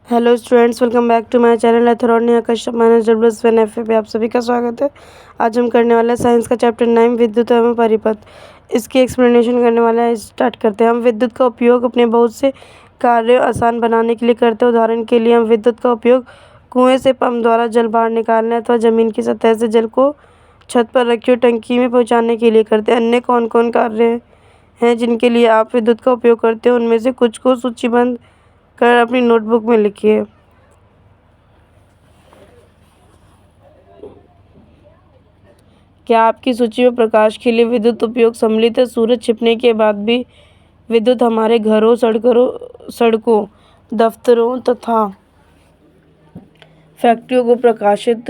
Hello students, welcome back to my channel एथरॉन Neha Kashyap minus WS1FA पे आप सभी का स्वागत है। आज हम करने वाले हैं साइंस का चैप्टर 9 विद्युत एवं परिपथ। इसकी एक्सप्लेनेशन करने वाले हैं। स्टार्ट करते हैं। हम विद्युत का उपयोग अपने बहुत से कार्य आसान बनाने के लिए करते हैं। उदाहरण के लिए हम विद्युत का उपयोग कुएँ से पंप द्वारा जल बाहर निकालने अथवा ज़मीन की सतह से जल को छत पर रखी हुई टंकी में पहुँचाने के लिए करते हैं। अन्य कौन कौन कार्य हैं जिनके लिए आप विद्युत का उपयोग करते हैं, उनमें से कुछ को सूचीबद्ध कर अपनी नोटबुक में लिखिए। क्या आपकी सूची में प्रकाश के लिए विद्युत उपयोग सम्मिलित है? सूरज छिपने के बाद भी विद्युत हमारे घरों, सड़कों, दफ्तरों तथा फैक्ट्रियों को प्रकाशित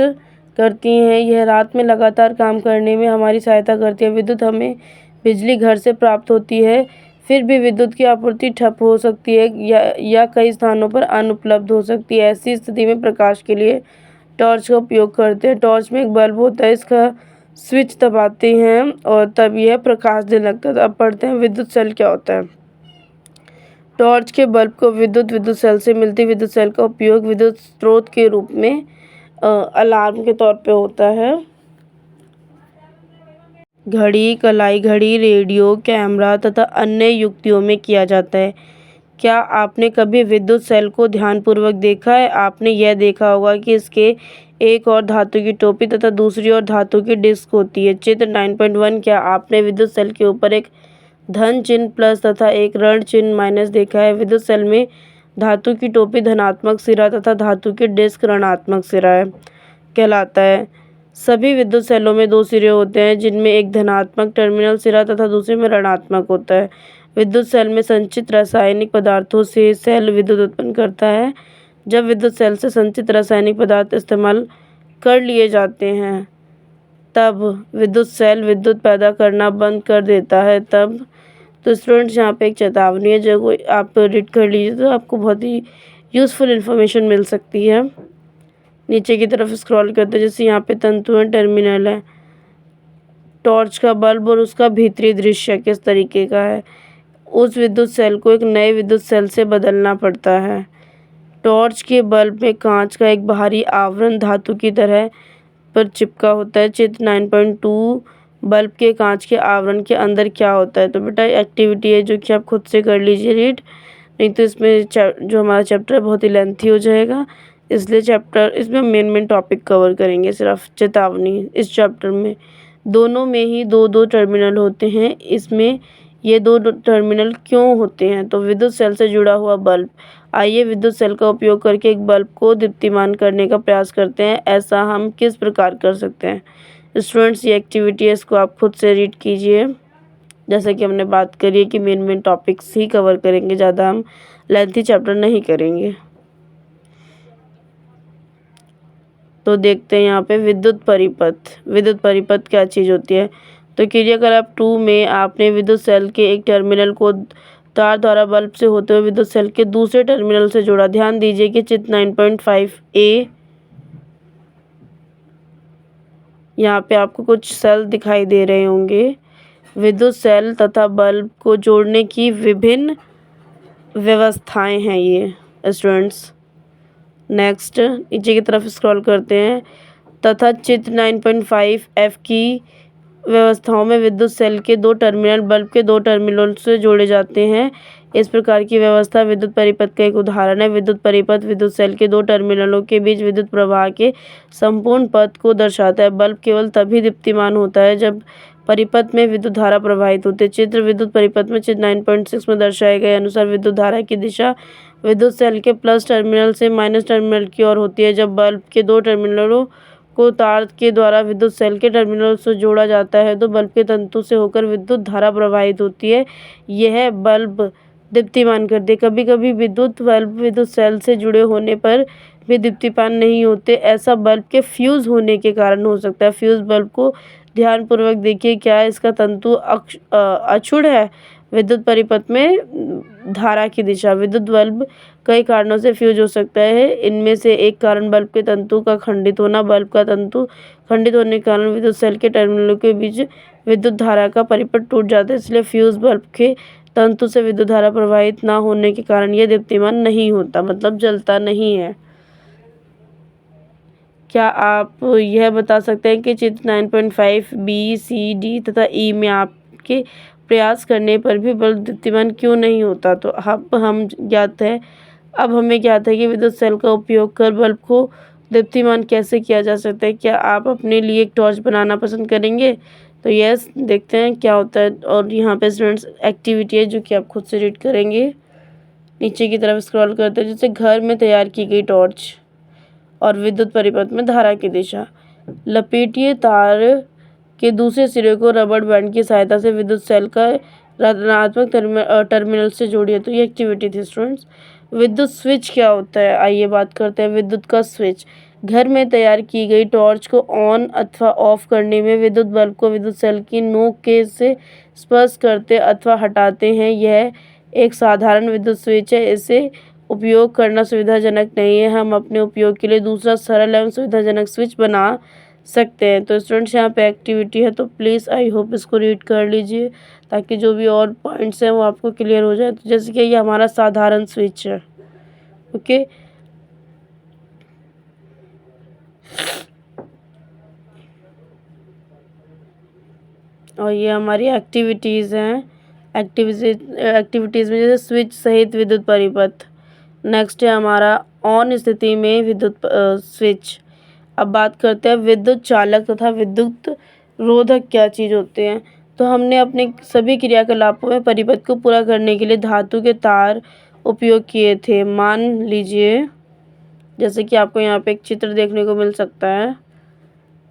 करती है। यह रात में लगातार काम करने में हमारी सहायता करती है। विद्युत हमें बिजली घर से प्राप्त होती है, फिर भी विद्युत की आपूर्ति ठप हो सकती है या कई स्थानों पर अनुपलब्ध हो सकती है। ऐसी स्थिति में प्रकाश के लिए टॉर्च का उपयोग करते हैं। टॉर्च में एक बल्ब होता है, इसका स्विच दबाते हैं और तब यह प्रकाश देने लगता है। अब पढ़ते हैं विद्युत सेल क्या होता है। टॉर्च के बल्ब को विद्युत सेल से मिलती विद्युत सेल का उपयोग विद्युत स्रोत के रूप में अलार्म के तौर पे होता है। घड़ी, कलाई घड़ी, रेडियो, कैमरा तथा अन्य युक्तियों में किया जाता है। क्या आपने कभी विद्युत सेल को ध्यानपूर्वक देखा है? आपने यह देखा होगा कि इसके एक और धातु की टोपी तथा दूसरी ओर धातु की डिस्क होती है। चित्र 9.1। क्या आपने विद्युत सेल के ऊपर एक धन चिन्ह प्लस तथा एक ऋण चिन्ह माइनस देखा है? विद्युत सेल में धातु की टोपी धनात्मक सिरा तथा धातु की डिस्क ऋणात्मक सिरा कहलाता है। सभी विद्युत सेलों में दो सिरे होते हैं, जिनमें एक धनात्मक टर्मिनल सिरा तथा दूसरे में ऋणात्मक होता है। विद्युत सेल में संचित रासायनिक पदार्थों से सेल विद्युत उत्पन्न करता है। जब विद्युत सेल से संचित रासायनिक पदार्थ इस्तेमाल कर लिए जाते हैं तब विद्युत सेल विद्युत पैदा करना बंद कर देता है। तब तो स्टूडेंट्स, यहाँ पे एक चेतावनी है, जो आप रीड कर लीजिए तो आपको बहुत ही यूज़फुल इन्फॉर्मेशन मिल सकती है। नीचे की तरफ स्क्रॉल करते हैं। जैसे यहाँ पे तंतु है, टर्मिनल है, टॉर्च का बल्ब और उसका भीतरी दृश्य किस तरीके का है। उस विद्युत सेल को एक नए विद्युत सेल से बदलना पड़ता है। टॉर्च के बल्ब में कांच का एक बाहरी आवरण धातु की तरह पर चिपका होता है। चित्र 9.2। बल्ब के कांच के आवरण के अंदर क्या होता है? तो बेटा एक्टिविटी है जो कि आप खुद से कर लीजिए रीड, नहीं तो इसमें जो हमारा चैप्टर है बहुत ही लेंथी हो जाएगा। इसलिए इसमें मेन टॉपिक कवर करेंगे। सिर्फ चेतावनी, इस चैप्टर में दोनों में ही दो दो टर्मिनल होते हैं। इसमें ये दो टर्मिनल क्यों होते हैं? तो विद्युत सेल से जुड़ा हुआ बल्ब। आइए विद्युत सेल का उपयोग करके एक बल्ब को दीप्तिमान करने का प्रयास करते हैं। ऐसा हम किस प्रकार कर सकते हैं? स्टूडेंट्स, ये एक्टिविटी है, इसको आप खुद से रीड कीजिए। जैसा कि हमने बात करी है कि मेन टॉपिक्स ही कवर करेंगे, ज़्यादा हम लेंथी चैप्टर नहीं करेंगे। तो देखते हैं यहाँ पे विद्युत परिपथ। विद्युत परिपथ क्या चीज़ होती है? तो क्रियाकलाप 2 में आपने विद्युत सेल के एक टर्मिनल को तार द्वारा बल्ब से होते हुए विद्युत सेल के दूसरे टर्मिनल से जोड़ा। ध्यान दीजिए कि चित्र 9.5a, यहाँ पे आपको कुछ सेल दिखाई दे रहे होंगे। विद्युत सेल तथा बल्ब को जोड़ने की विभिन्न व्यवस्थाएं हैं ये स्टूडेंट्स। नेक्स्ट नीचे की तरफ स्क्रॉल करते हैं। तथा चित्र 9.5f की व्यवस्थाओं में विद्युत सेल के दो टर्मिनल बल्ब के दो टर्मिनल से जोड़े जाते हैं। इस प्रकार की व्यवस्था विद्युत परिपथ का एक उदाहरण है। विद्युत परिपथ विद्युत सेल के दो टर्मिनलों के बीच विद्युत प्रवाह के संपूर्ण पथ को दर्शाता है। बल्ब केवल तभी दीप्तिमान होता है जब परिपथ में विद्युत धारा प्रवाहित होती है। चित्र विद्युत परिपथ में चित्र 9.6 में दर्शाए गए अनुसार विद्युत धारा की दिशा विद्युत सेल के प्लस टर्मिनल से माइनस टर्मिनल की ओर होती है। जब बल्ब के दो टर्मिनलों को तार के द्वारा विद्युत सेल के टर्मिनल से जोड़ा जाता है तो बल्ब के तंतु से होकर विद्युत धारा प्रवाहित होती है। यह बल्ब दीप्तिमान करती है। कभी कभी विद्युत बल्ब विद्युत सेल से जुड़े होने पर भी दीप्तिमान नहीं होते। ऐसा बल्ब के फ्यूज होने के कारण हो सकता है। फ्यूज बल्ब को ध्यानपूर्वक देखिए। क्या इसका तंतु अक्षुण्ण है? विद्युत परिपथ में धारा की दिशा। विद्युत बल्ब कई कारणों से फ्यूज हो सकता है। इनमें से एक कारण बल्ब के तंतु का खंडित होना। बल्ब का तंतु खंडित होने के कारण विद्युत सेल के टर्मिनलों के बीच विद्युत धारा का परिपथ टूट जाता है, इसलिए फ्यूज बल्ब के तंतु से विद्युत धारा प्रवाहित ना होने के कारण यह दीप्तिमान नहीं होता, मतलब जलता नहीं है। क्या आप यह बता सकते हैं कि चित्र 9.5 बी, सी, डी तथा ई में आपके प्रयास करने पर भी बल्ब दीप्तिमान क्यों नहीं होता? तो अब हमें ज्ञात है कि विद्युत सेल का उपयोग कर बल्ब को दीप्तिमान कैसे किया जा सकता है। क्या आप अपने लिए एक टॉर्च बनाना पसंद करेंगे? तो यस, देखते हैं क्या होता है। और यहाँ पे स्टूडेंट्स एक्टिविटी है जो कि आप खुद से रीड करेंगे। नीचे की तरफ स्क्रॉल करते हैं, जैसे घर में तैयार की गई टॉर्च और विद्युत परिपथ में धारा की दिशा। लपेटिए तार के दूसरे सिरे को रबड़ बैंड की सहायता से विद्युत सेल का ऋणात्मक टर्मिनल से जोड़िए। तो ये एक्टिविटी थी स्टूडेंट्स। विद्युत स्विच क्या होता है, आइए बात करते हैं विद्युत का स्विच। घर में तैयार की गई टॉर्च को ऑन अथवा ऑफ करने में विद्युत बल्ब को विद्युत सेल की नोक के से स्पर्श करते अथवा हटाते हैं। यह एक साधारण विद्युत स्विच है। इसे उपयोग करना सुविधाजनक नहीं है। हम अपने उपयोग के लिए दूसरा सरल एवं सुविधाजनक स्विच बना सकते हैं। तो स्टूडेंट्स यहाँ पे एक्टिविटी है, तो प्लीज़ आई होप इसको रीड कर लीजिए ताकि जो भी और पॉइंट्स हैं वो आपको क्लियर हो जाए। तो जैसे कि ये हमारा साधारण स्विच है, ओके। और ये हमारी एक्टिविटीज़ हैं। एक्टिविटीज़ में जैसे स्विच सहित विद्युत परिपथ। नेक्स्ट है हमारा ऑन स्थिति में विद्युत स्विच। अब बात करते हैं विद्युत चालक तथा विद्युत रोधक क्या चीज़ होते हैं। तो हमने अपने सभी क्रियाकलापों में परिपथ को पूरा करने के लिए धातु के तार उपयोग किए थे। मान लीजिए जैसे कि आपको यहाँ पे एक चित्र देखने को मिल सकता है।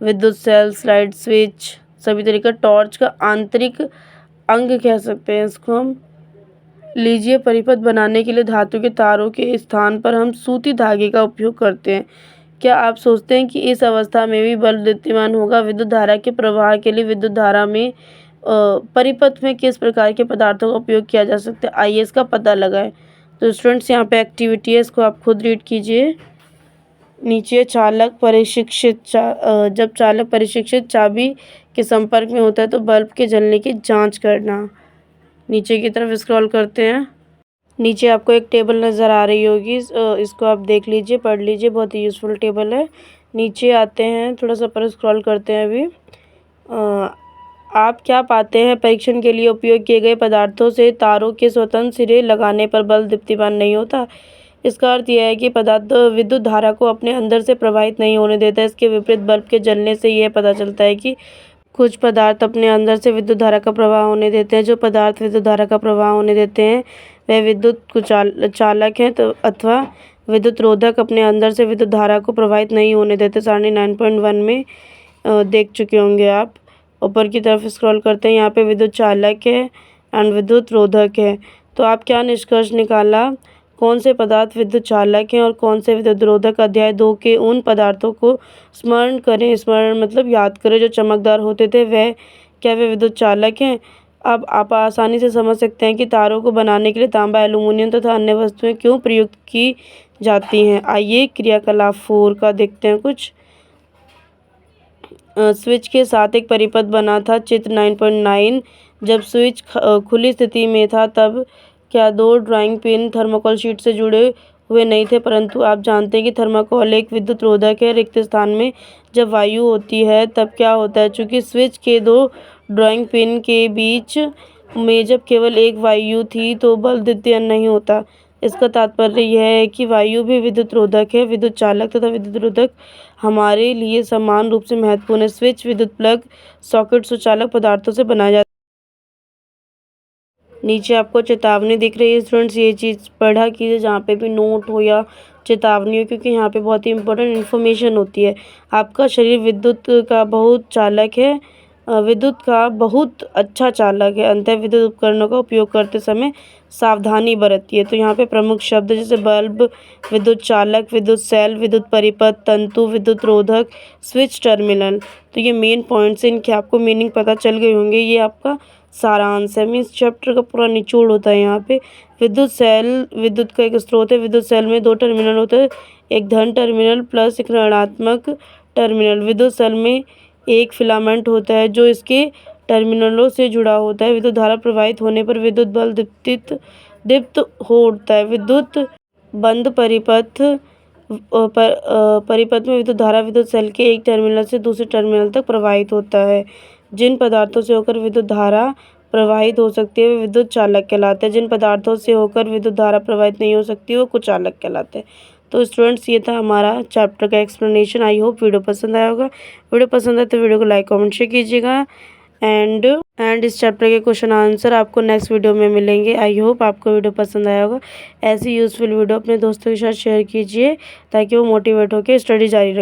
विद्युत सेल, स्लाइड स्विच, सभी तरीके का टॉर्च का आंतरिक अंग कह सकते हैं इसको हम। लीजिए परिपथ बनाने के लिए धातु के तारों के स्थान पर हम सूती धागे का उपयोग करते हैं। क्या आप सोचते हैं कि इस अवस्था में भी बल्ब दीप्तिमान होगा? विद्युत धारा के प्रवाह के लिए विद्युत धारा में परिपथ में किस प्रकार के पदार्थों का उपयोग किया जा सकता है, आइए इसका पता लगाएं। तो स्टूडेंट्स यहाँ पे एक्टिविटी है, इसको आप खुद रीड कीजिए। नीचे चालक परीक्षित जब चालक परीक्षित चाबी के संपर्क में होता है तो बल्ब के जलने की जांच करना। नीचे की तरफ स्क्रॉल करते हैं। नीचे आपको एक टेबल नज़र आ रही होगी, इसको आप देख लीजिए, पढ़ लीजिए, बहुत ही यूज़फुल टेबल है। नीचे आते हैं, थोड़ा सा पर स्क्रॉल करते हैं अभी। आप क्या पाते हैं? परीक्षण के लिए उपयोग किए गए पदार्थों से तारों के स्वतंत्र सिरे लगाने पर बल्ब दीप्तिमान नहीं होता। इसका अर्थ यह है कि पदार्थ विद्युत धारा को अपने अंदर से प्रवाहित नहीं होने देता। इसके विपरीत बल्ब के जलने से यह पता चलता है कि कुछ पदार्थ अपने अंदर से विद्युत धारा का प्रवाह होने देते हैं। जो पदार्थ विद्युत धारा का प्रवाह होने देते हैं वह विद्युत चालक हैं तो अथवा विद्युत रोधक अपने अंदर से विद्युत धारा को प्रवाहित नहीं होने देते। सारणी 9.1 में देख चुके होंगे आप। ऊपर की तरफ स्क्रॉल करते हैं, यहाँ पे विद्युत चालक है एंड विद्युत रोधक है। तो आप क्या निष्कर्ष निकाला? कौन से पदार्थ विद्युत चालक हैं और कौन से विद्युत रोधक? अध्याय 2 के उन पदार्थों को स्मरण करें। स्मरण मतलब याद करें जो चमकदार होते थे, वह क्या वे विद्युत चालक हैं? अब आप आसानी से समझ सकते हैं कि तारों को बनाने के लिए तांबा, एल्यूमिनियम तथा अन्य वस्तुएं क्यों प्रयुक्त की जाती हैं। आइए क्रियाकलाप 4 का देखते हैं कुछ। स्विच के साथ एक परिपथ बना था। चित्र 9.9। जब स्विच खुली स्थिति में था तब क्या दो ड्राइंग पिन थर्मोकोल शीट से जुड़े हुए नहीं थे, परंतु आप जानते हैं कि थर्मोकोल एक विद्युत रोधक है। रिक्त स्थान में जब वायु होती है तब क्या होता है? चूँकि स्विच के दो ड्राइंग पिन के बीच में जब केवल एक वायु थी तो बल्ब दीप्तिमान नहीं होता। इसका तात्पर्य यह है कि वायु भी विद्युत रोधक है। विद्युत चालक तथा विद्युत रोधक हमारे लिए समान रूप से महत्वपूर्ण है। स्विच, विद्युत प्लग, सॉकेट सुचालक पदार्थों से बनाया जाता है। नीचे आपको चेतावनी दिख रही है स्टूडेंट्स, ये चीज़ पढ़ा कीजिए जहाँ पे भी नोट हो या चेतावनी हो, क्योंकि यहाँ पे बहुत ही इंपॉर्टेंट इन्फॉर्मेशन होती है। आपका शरीर विद्युत का बहुत चालक है, विद्युत का बहुत अच्छा चालक है। अंतः विद्युत उपकरणों का उपयोग करते समय सावधानी बरतिए। तो यहाँ पे प्रमुख शब्द जैसे बल्ब, विद्युत चालक, विद्युत सेल, विद्युत परिपथ, तंतु, विद्युत रोधक, स्विच, टर्मिनल। तो ये मेन पॉइंट्स हैं, इनके आपको मीनिंग पता चल गए होंगे। ये आपका सारांश है, मीन्स चैप्टर का पूरा निचोड़ होता है यहाँ पे। विद्युत सेल विद्युत का एक स्रोत है। विद्युत सेल में दो टर्मिनल होते हैं, एक धन टर्मिनल प्लस एक ऋणात्मक टर्मिनल। विद्युत सेल में एक फिलामेंट होता है जो इसके टर्मिनलों से जुड़ा होता है। विद्युत धारा प्रवाहित होने पर विद्युत बल दीप्त हो उठता है। विद्युत बंद परिपथ में विद्युत धारा विद्युत सेल के एक टर्मिनल से दूसरे टर्मिनल तक प्रवाहित होता है। जिन पदार्थों से होकर विद्युत धारा प्रवाहित हो सकती है वे विद्युत चालक कहलाते हैं। जिन पदार्थों से होकर विद्युत धारा प्रवाहित नहीं हो सकती वो कुचालक कहलाते हैं। तो स्टूडेंट्स, ये था हमारा चैप्टर का एक्सप्लेनेशन। आई होप वीडियो पसंद आया होगा। वीडियो पसंद आए तो वीडियो को लाइक कमेंट शेयर कीजिएगा। एंड इस चैप्टर के क्वेश्चन आंसर आपको नेक्स्ट वीडियो में मिलेंगे। आई होप आपको वीडियो पसंद आया होगा। ऐसी यूज़फुल वीडियो अपने दोस्तों के साथ शेयर कीजिए ताकि वो मोटिवेट होकर स्टडी जारी रखें।